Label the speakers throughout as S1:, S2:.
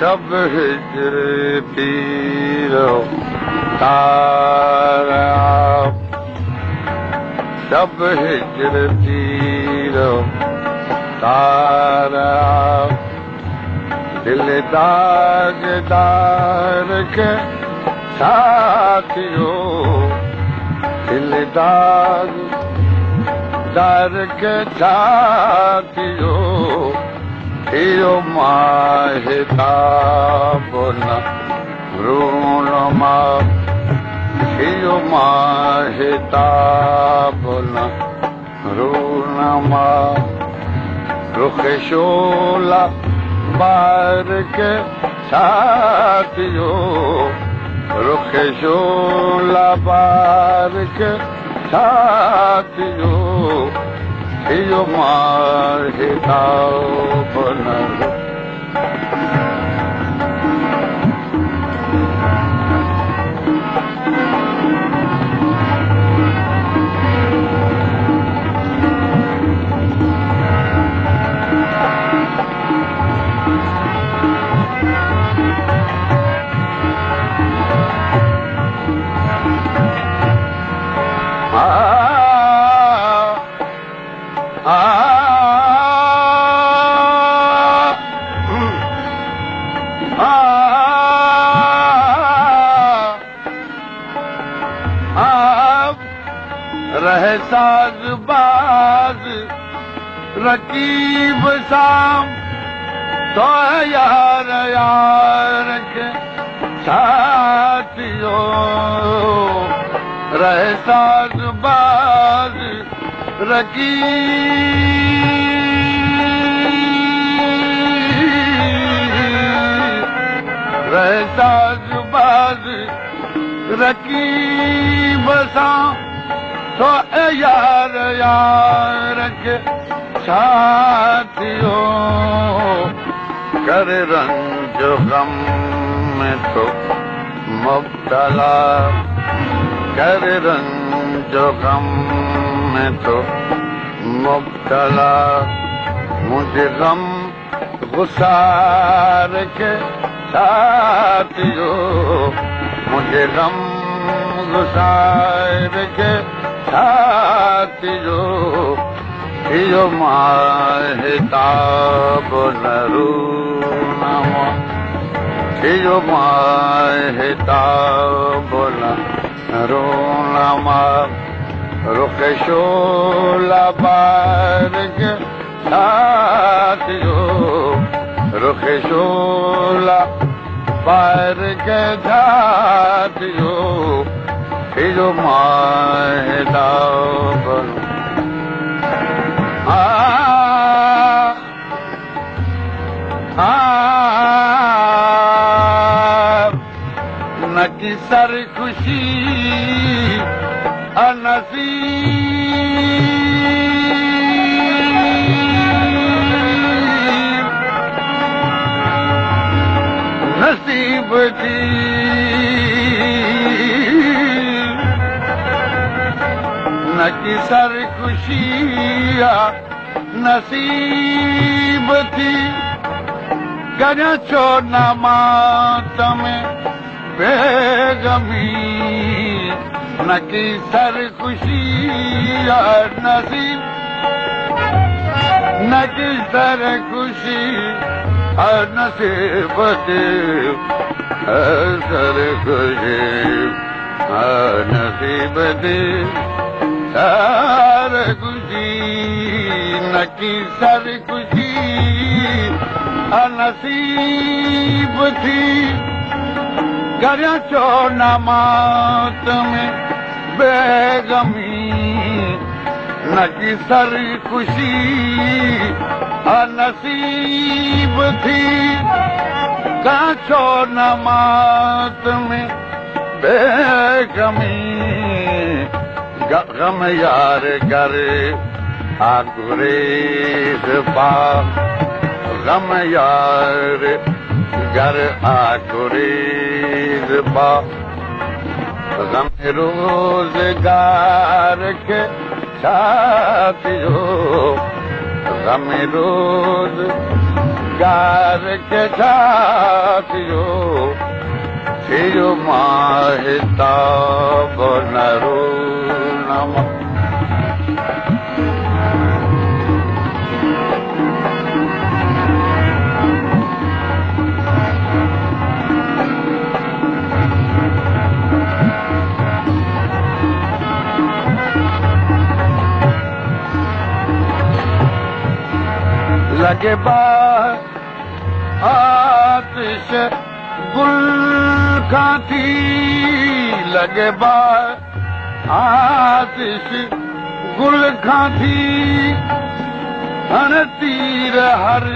S1: शब हिजर पीरो तारा शब हिजर पीरो तारा दिल दागदार के साथियो दिल दागदार के साथियो थियो माहिताब न रूनमा थियो माहिताब न रूनमा रुख शोला बार के साथियो रुख शोला बार के साथियो थियो माहिताब न रहे साज बाज रकीब साम तो यार यार के साथियो रहे साज बाज रहे साज बाज रकीब साम तो यार यार के साथियो कर रंज गम में तो मुब्तला कर रंज गम में तो मुब्तला मुझे गम गुसार के साथियो मुझे गम गुसार के साथियो थियो माहिताब न रूनमा थियो माहिताब न रूनमा रुख शोला बार के साथियो रुख शोला बार के साथियो थियो माहिताब न की सर खुशी नसीब थी न की सर खुशी नसीब थी गया छो न मातम बेगमी न की सर खुशी नसीब न की सर खुशी नसीब थी सर खुशी नसीब थी सर खुशी न की सर खुशी नसीब थी गया छो न मात में बेगमी न की सर खुशी नसीब थी गया छो न मात में बेगमी गम यार करे गुरेज पा गम यार घर आकुरीद बा गम रोज़गार के छातियो गम रोज़गार के छातियो थियो माहिताब नरो नमा लगे बार आतिश गुल खां थी लगे बार आतिश गुल खां थी हण तीर हर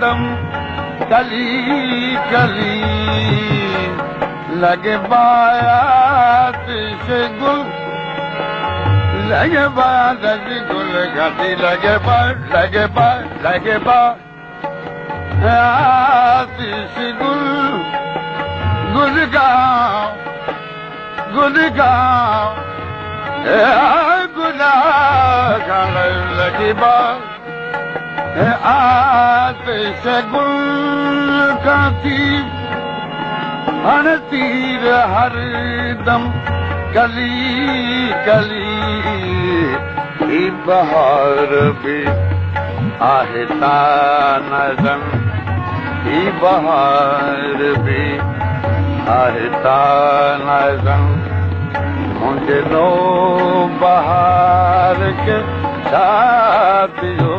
S1: दम कली कली लगे बार आतिश गुल लगे बार गुल घाटी लगे बार आतिश गुल गुलगांव गुलगांव लगी बार आतिश गुल खां थी हण तीर हर दम कली कली ही बहार भी आहे तानज़न ही बहार भी आहे तानज़न मुंहिंजे नो बहार के छातियो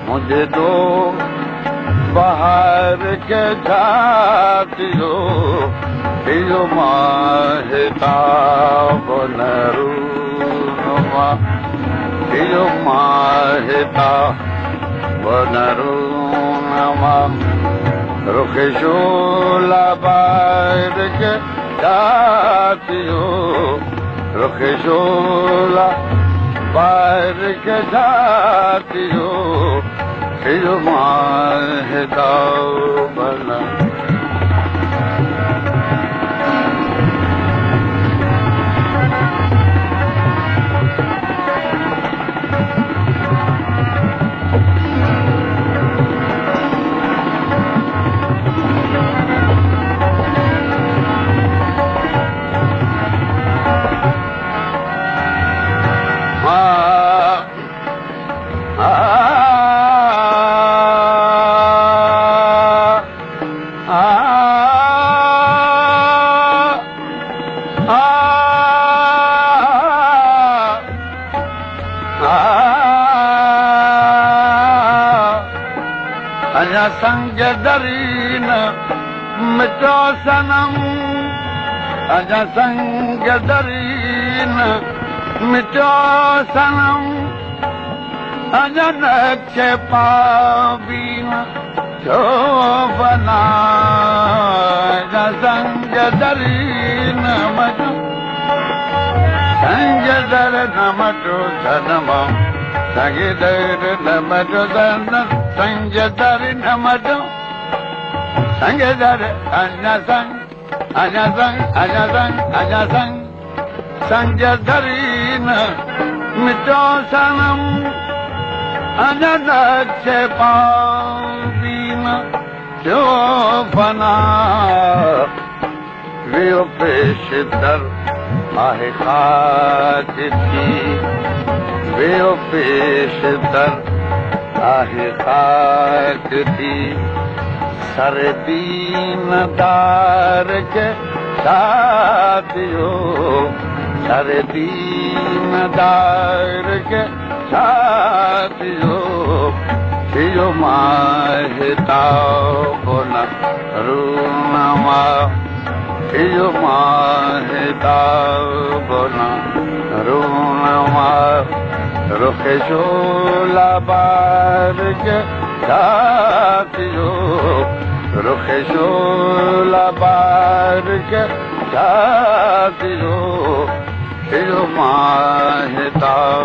S1: मुंहिंजे नो बहार के छातियो इहो माहिताब नरूनमा इहो माहिताब नरूनमा रुख शोला बार के छातियो रुख शोला बार के छातियो इहो माहिताब नरूनमा संग दरीन मिटो सनम अजा संग दरीन मिटो सनम अजा नक्शे पाबीन छो बना अजा संग दरीन मटो संग दर न मटो सनमा संग दर न मटो सनम संग दर नमटो संग दर अजा संग संग दरीन मिटो सनम अजा नक्शे पाबीन छो फना वियो पेश दर आहे खाक थी वियो पेश दर आहे खाक थी सरदीन दार के साथियो सरदीन दार के साथियो थियो माहिताब नरूनमा थियो माहिताब नरूनमा रुख शोला बार के साथियो रुख शोला बार के साथियो थियो माहिताब